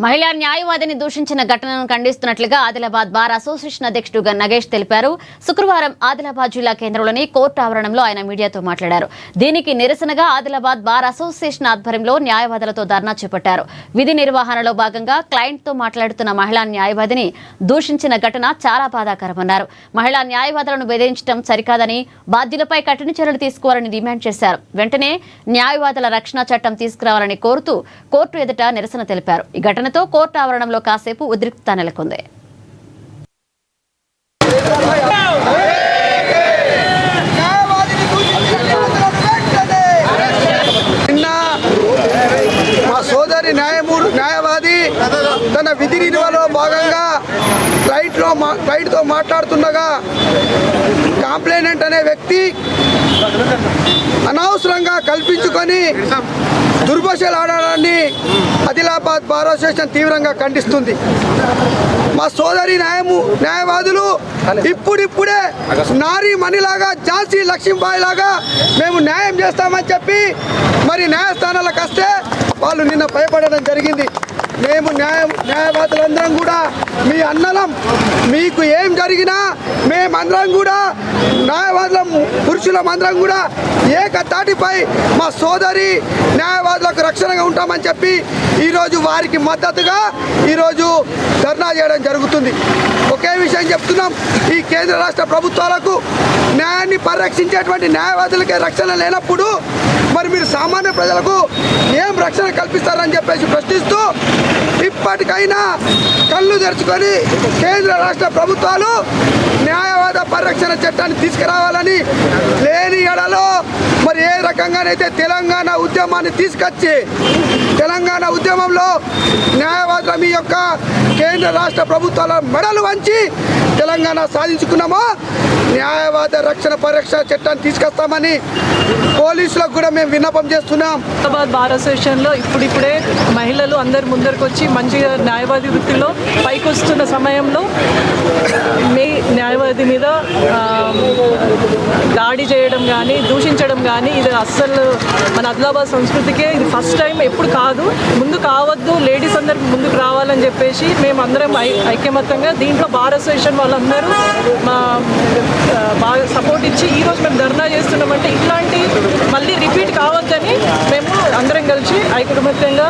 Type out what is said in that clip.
మహిళా న్యాయవాదిని దూషించిన ఘటనను ఖండిస్తున్నట్లుగా Adilabad bar association అధ్యక్షుడు నగేష్ తెలిపారు. శుక్రవారం ఆదిలాబాద్ జిల్లా కేంద్రంలోని కోర్టు ఆవరణంలో ఆయన మీడియాతో మాట్లాడారు. దీనికి నిరసనగా ఆదిలాబాద్ బార్ అసోసియేషన్ ఆధ్వర్యంలో న్యాయవాదులతో ధర్నా చేపట్టారు. విధి నిర్వహణలో భాగంగా క్లయింట్తో మాట్లాడుతున్న మహిళా న్యాయవాదిని దూషించిన ఘటన చాలా బాధాకరమన్నారు. మహిళా న్యాయవాదులను బెదిరించడం సరికాదని, బాధ్యులపై కఠిన చర్యలు తీసుకోవాలని డిమాండ్ చేశారు. వెంటనే న్యాయవాదుల రక్షణ చట్టం తీసుకురావాలని కోరుతూ కోర్టు ఎదుట నిరసన తెలిపారు. ఈ ఘటనతో కోర్టు ఆవరణంలో కాసేపు ఉద్రిక్తత నెలకొంది. సోదరి న్యాయవాది తన విధి నిర్వహణలో భాగంగా క్లయింట్తో మాట్లాడుతుండగా కంప్లైనెంట్ అనే వ్యక్తి అనవసరంగా కల్పించుకొని దుర్భాషలు ఆడడాన్ని ఆదిలాబాద్ బార్ అసోసియేషన్ తీవ్రంగా ఖండిస్తుంది. మా సోదరి న్యాయవాదులు ఇప్పుడిప్పుడే నారీ మణిలాగా, ఝాన్సీ లక్ష్మీబాయి లాగా మేము న్యాయం చేస్తామని చెప్పి మరి న్యాయస్థానాలకు వస్తే వాళ్ళు నిన్న భయపడడం జరిగింది. మేము న్యాయవాదులందరం కూడా మీ అన్నలం, మీకు ఏం జరిగినా మేమందరం కూడా న్యాయవాదులం, పురుషులమందరం కూడా ఏకతాటిపై మా సోదరి న్యాయవాదులకు రక్షణగా ఉంటామని చెప్పి ఈరోజు వారికి మద్దతుగా ఈరోజు ధర్నా చేయడం జరుగుతుంది. ఒకే విషయం చెప్తున్నాం, ఈ కేంద్ర రాష్ట్ర ప్రభుత్వాలకు న్యాయాన్ని పరిరక్షించేటువంటి న్యాయవాదులకే రక్షణ లేనప్పుడు మరి మీరు సామాన్య ప్రజలకు ఏం రక్షణ కల్పిస్తారని చెప్పేసి ప్రశ్నిస్తూ ఇప్పటికైనా కళ్ళు తెరుచుకొని కేంద్ర రాష్ట్ర ప్రభుత్వాలు న్యాయవాద పరిరక్షణ చట్టాన్ని తీసుకురావాలని, లేని ఎడలో మరి ఏ రకంగానైతే తెలంగాణ ఉద్యమాన్ని తీసుకొచ్చి తెలంగాణ ఉద్యమంలో న్యాయవాదుల మీ యొక్క కేంద్ర రాష్ట్ర ప్రభుత్వాల మెడలు వంచి తెలంగాణ సాధించుకున్నామో న్యాయవాద రక్షణ పరిరక్షణ చట్టాన్ని తీసుకొస్తామని పోలీసులకు కూడా మేము విన్నపం చేస్తున్నాం. ఆదిలాబాద్ బార్ అసోసియేషన్లో ఇప్పుడిప్పుడే మహిళలు అందరు ముందరికి వచ్చి మంచిగా న్యాయవాది వృత్తిలో పైకి వస్తున్న సమయంలో మీ న్యాయవాది మీద దాడి చేయడం కానీ, దూషించడం కానీ ఇది అస్సలు మన ఆదిలాబాద్ సంస్కృతికే ఇది ఫస్ట్ టైం, ఎప్పుడు కాదు, ముందు కావద్దు, లేడీస్ అందరికి ముందుకు రావాలని చెప్పేసి మేము అందరం ఐక్యమత్యంగా దీంట్లో బార్ అసోసియేషన్ వాళ్ళందరూ బాగా సపోర్ట్ ఇచ్చి ఈరోజు మేము ధర్నా చేస్తున్నామంటే ఇట్లాంటి మళ్ళీ రిపీట్ కావద్దని మేము అందరం కలిసి ఐకమత్యంగా